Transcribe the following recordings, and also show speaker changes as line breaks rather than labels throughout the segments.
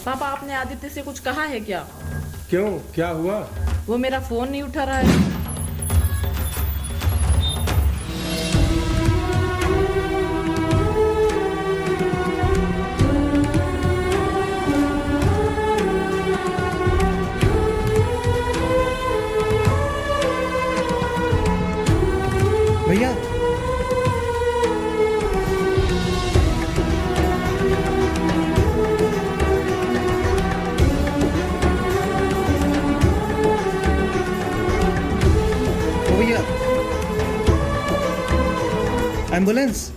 पापा, आपने आदित्य से कुछ कहा है क्या?
क्यों, क्या हुआ?
वो मेरा फोन नहीं उठा रहा है।
भैया, ओ भैया, एम्बुलेंस।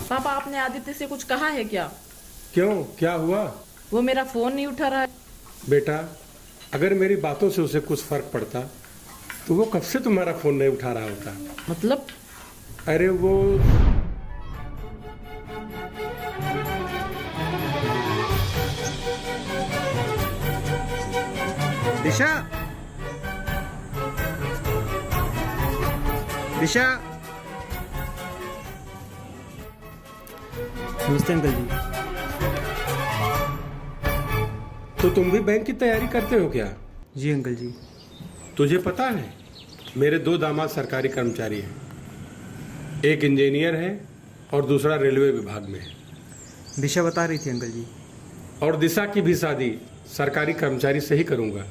पापा, आपने आदित्य से कुछ कहा है क्या?
क्यों, क्या हुआ?
वो मेरा फोन नहीं उठा रहा है।
बेटा, अगर मेरी बातों से उसे कुछ फर्क पड़ता तो वो कब से तुम्हारा फोन नहीं उठा रहा होता।
मतलब?
अरे वो
दिशा, दिशा। नमस्ते अंकल जी।
तो तुम भी बैंक की तैयारी करते हो क्या?
जी अंकल जी।
तुझे पता है, मेरे 2 दामाद सरकारी कर्मचारी हैं। एक इंजीनियर है और दूसरा रेलवे विभाग में है।
दिशा बता रही थी अंकल जी।
और दिशा की भी शादी सरकारी कर्मचारी से ही करूंगा।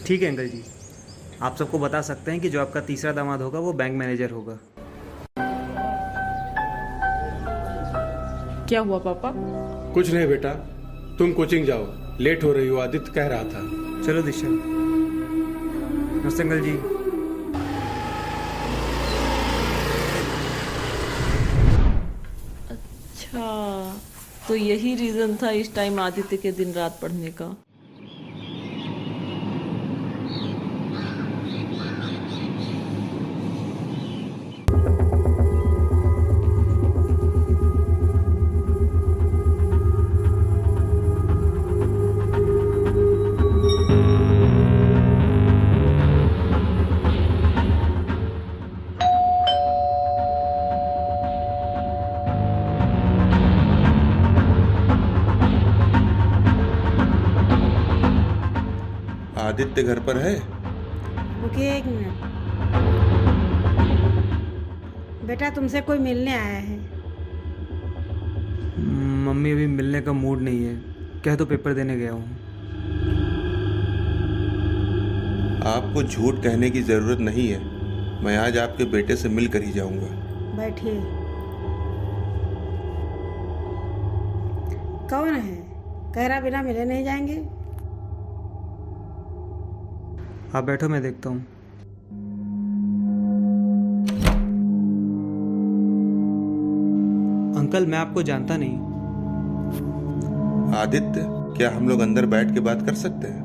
ठीक है अंकल जी, आप सबको बता सकते हैं कि जो आपका तीसरा दामाद होगा वो बैंक मैनेजर होगा।
क्या हुआ पापा?
कुछ नहीं बेटा, तुम कोचिंग जाओ, लेट हो रही हो, आदित्य कह रहा था।
चलो दिशा। नमस्ते अंकल जी।
अच्छा, तो यही रीजन था इस टाइम आदित्य के दिन रात पढ़ने का।
आदित्य घर पर है?
रुकिए 1 मिनट। बेटा, तुमसे कोई मिलने आया है।
मम्मी अभी मिलने का मूड नहीं है, कह तो पेपर देने गया हूँ।
आपको झूठ कहने की जरूरत नहीं है, मैं आज आपके बेटे से मिलकर ही जाऊंगा।
बैठिए। कौन है? कह रहा बिना मिले नहीं जाएंगे।
आप बैठो, मैं देखता हूँ। अंकल, मैं आपको जानता नहीं।
आदित्य, क्या हम लोग अंदर बैठ के बात कर सकते हैं?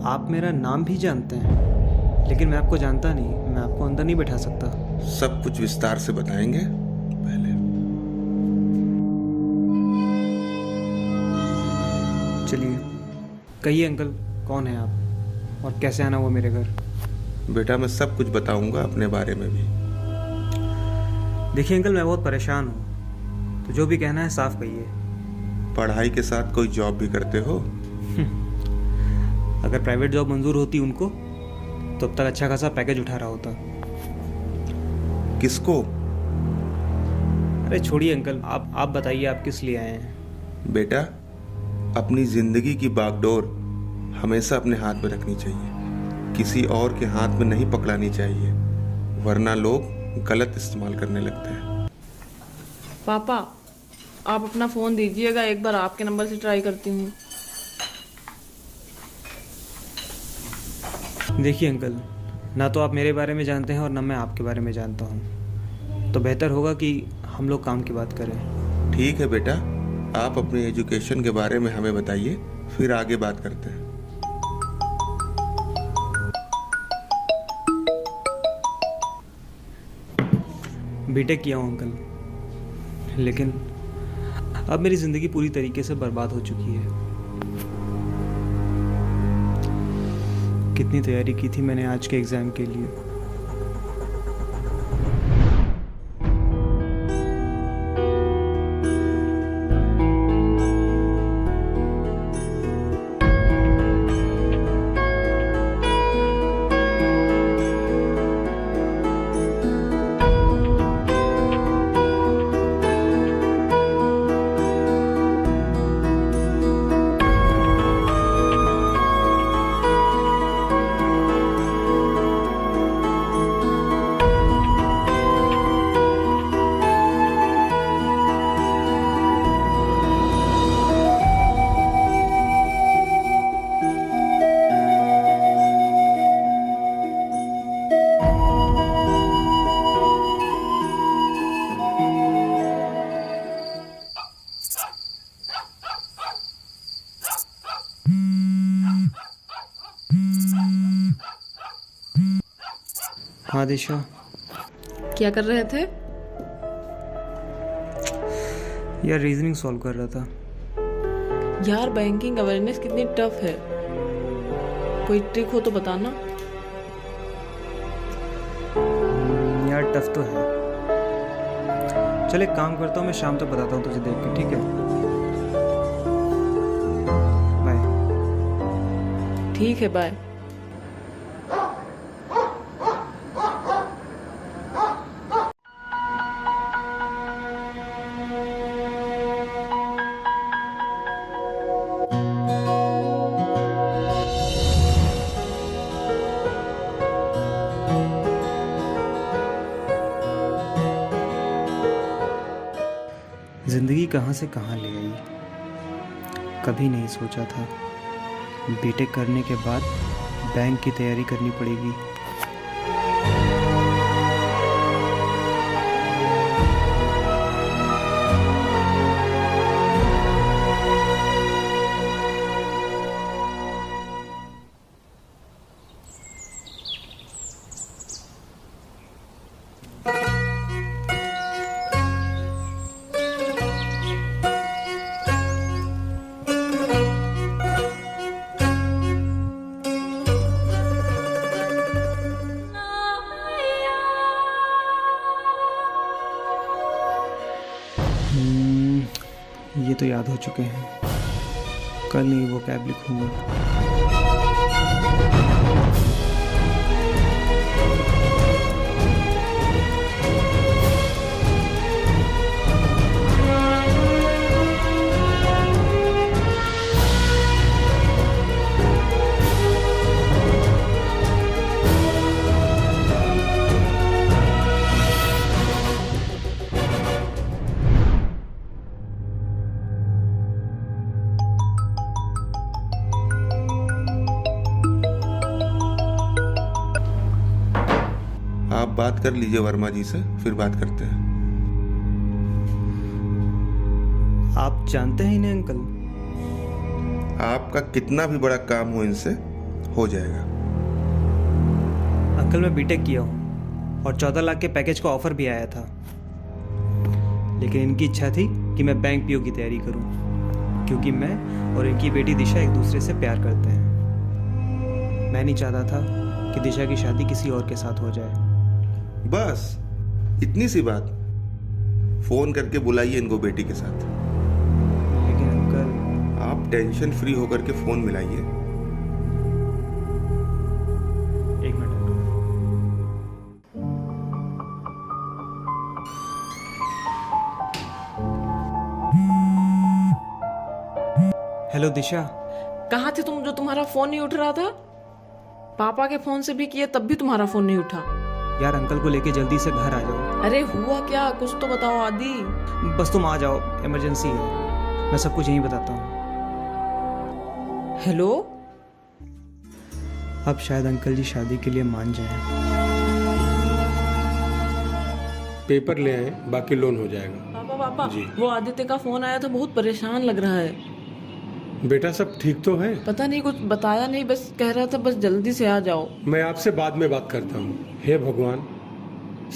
आप मेरा नाम भी जानते हैं, लेकिन मैं आपको जानता नहीं, मैं आपको अंदर नहीं बैठा सकता।
सब कुछ विस्तार से बताएंगे पहले।
चलिए, कहिए अंकल, कौन है आप और कैसे आना हुआ मेरे घर?
बेटा, मैं सब कुछ बताऊंगा अपने बारे में भी।
देखिए अंकल, मैं बहुत परेशान हूँ, तो जो भी कहना है साफ कहिए।
पढ़ाई के साथ कोई जॉब भी करते हो?
अगर प्राइवेट जॉब मंजूर होती उनको तो अब तक अच्छा खासा पैकेज उठा रहा होता।
किसको?
अरे छोड़िए अंकल, आप बताइए आप किस लिए आए हैं।
बेटा, अपनी जिंदगी की बागडोर हमेशा अपने हाथ में रखनी चाहिए, किसी और के हाथ में नहीं पकड़ानी चाहिए, वरना लोग गलत इस्तेमाल करने लगते हैं।
पापा, आप अपना फ़ोन दीजिएगा, एक बार आपके नंबर से ट्राई करती हूँ।
देखिए अंकल, ना तो आप मेरे बारे में जानते हैं और ना मैं आपके बारे में जानता हूँ, तो बेहतर होगा कि हम लोग काम की बात करें।
ठीक है बेटा, आप अपनी एजुकेशन के बारे में हमें बताइए, फिर आगे बात करते हैं।
बीटेक किया हूँ अंकल, लेकिन अब मेरी ज़िंदगी पूरी तरीके से बर्बाद हो चुकी है। कितनी तैयारी की थी मैंने आज के एग्ज़ाम के लिए। हाँ दिशा,
क्या कर रहे थे?
यार रीजनिंग सॉल्व कर रहा था।
यार बैंकिंग अवेयरनेस कितनी टफ है, कोई ट्रिक हो तो बताना।
यार टफ तो है। चल एक काम करता हूँ, मैं शाम तक बताता हूँ तुझे देख के, ठीक है? बाय।
ठीक है, बाय।
ज़िंदगी कहाँ से कहाँ ले आई। कभी नहीं सोचा था बीटेक करने के बाद बैंक की तैयारी करनी पड़ेगी। ये तो याद हो चुके हैं, कल नहीं वो कैब लिखूंगा।
आप बात कर लीजिए वर्मा जी से, फिर बात करते हैं।
आप जानते हैं इन्हें अंकल?
आपका कितना भी बड़ा काम हो इनसे हो जाएगा।
अंकल मैं बीटेक किया हूँ और 14 लाख के पैकेज का ऑफर भी आया था, लेकिन इनकी इच्छा थी कि मैं बैंक पीओ की तैयारी करूँ, क्योंकि मैं और इनकी बेटी दिशा एक दूसरे से प्यार करते हैं। मैं नहीं चाहता था कि दिशा की शादी किसी और के साथ हो जाए।
बस इतनी सी बात, फोन करके बुलाइए इनको बेटी के साथ।
लेकिन अंकल,
आप टेंशन फ्री होकर के फोन मिलाइए।
एक मिनट। हेलो दिशा।
कहाँ थे तुम जो तुम्हारा फोन नहीं उठ रहा था? पापा के फोन से भी किए तब भी तुम्हारा फोन नहीं उठा।
यार अंकल को लेके जल्दी से घर आ जाओ।
अरे हुआ क्या, कुछ तो बताओ आदि।
बस तुम आ जाओ, इमरजेंसी है, मैं सब कुछ यहीं बताता हूँ।
हेलो,
अब शायद अंकल जी शादी के लिए मान जाएं।
पेपर ले आए, बाकी लोन हो जाएगा।
पापा
जी।
वो आदित्य का फोन आया था, बहुत परेशान लग रहा है।
बेटा सब ठीक तो है?
पता नहीं, कुछ बताया नहीं, बस कह रहा था बस जल्दी से आ जाओ।
मैं आपसे बाद में बात करता हूँ। हे भगवान,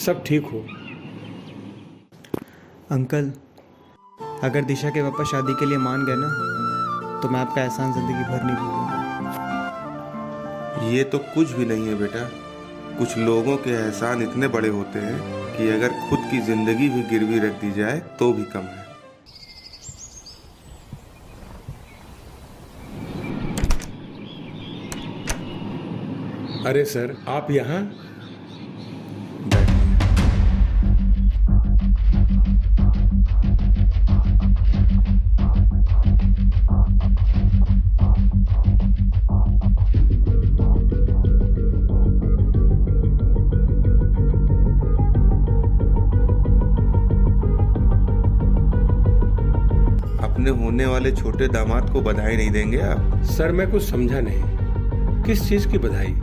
सब ठीक हो।
अंकल, अगर दिशा के पापा शादी के लिए मान गए ना, तो मैं आपका एहसान जिंदगी भर नहीं भूलूंगा।
ये तो कुछ भी नहीं है बेटा। कुछ लोगों के एहसान इतने बड़े होते हैं कि अगर खुद की जिंदगी भी गिरवी रख दी जाए तो भी कम है।
अरे सर, आप यहाँ?
अपने होने वाले छोटे दामाद को बधाई नहीं देंगे आप?
सर मैं कुछ समझा नहीं, किस चीज की बधाई?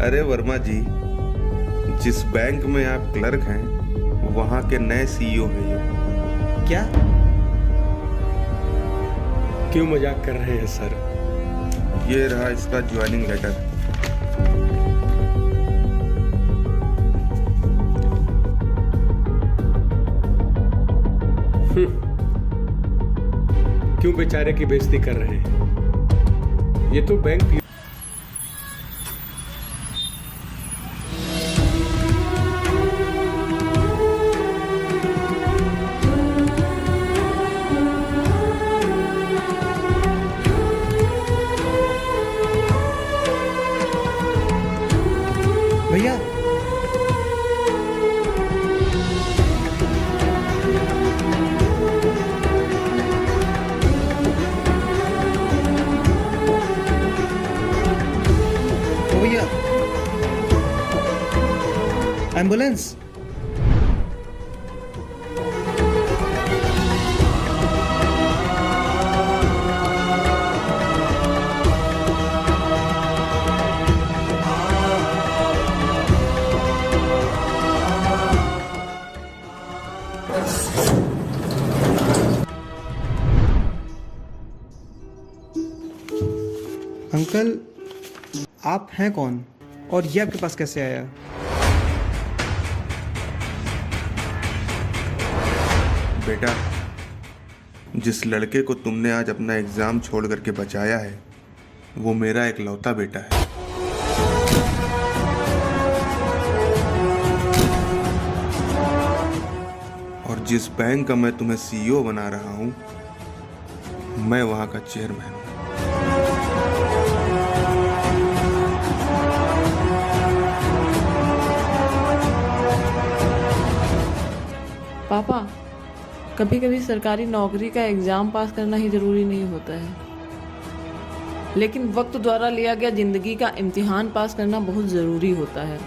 अरे वर्मा जी, जिस बैंक में आप क्लर्क हैं वहां के नए सीईओ हैं ये।
क्या?
क्यों मजाक कर रहे हैं सर?
ये रहा इसका ज्वाइनिंग लेटर।
क्यों बेचारे की बेइज्जती कर रहे हैं? ये तो बैंक
भैया, ओ भैया, एम्बुलेंस। अंकल, आप हैं कौन और ये आपके पास कैसे आया?
बेटा, जिस लड़के को तुमने आज अपना एग्जाम छोड़ करके बचाया है वो मेरा इकलौता बेटा है। और जिस बैंक का मैं तुम्हें सीईओ बना रहा हूं, मैं वहां का चेयरमैन हूं।
पापा, कभी कभी सरकारी नौकरी का एग्जाम पास करना ही जरूरी नहीं होता है, लेकिन वक्त द्वारा लिया गया जिंदगी का इम्तिहान पास करना बहुत जरूरी होता है।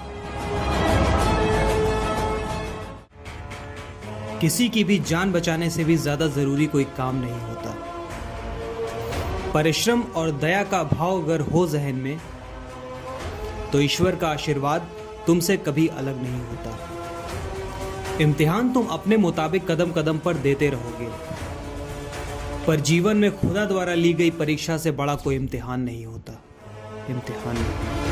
किसी की भी जान बचाने से भी ज्यादा जरूरी कोई काम नहीं होता। परिश्रम और दया का भाव अगर हो जहन में, तो ईश्वर का आशीर्वाद तुमसे कभी अलग नहीं होता। इम्तिहान तुम अपने मुताबिक कदम कदम पर देते रहोगे, पर जीवन में खुदा द्वारा ली गई परीक्षा से बड़ा कोई इम्तिहान नहीं होता। इम्तिहान नहीं।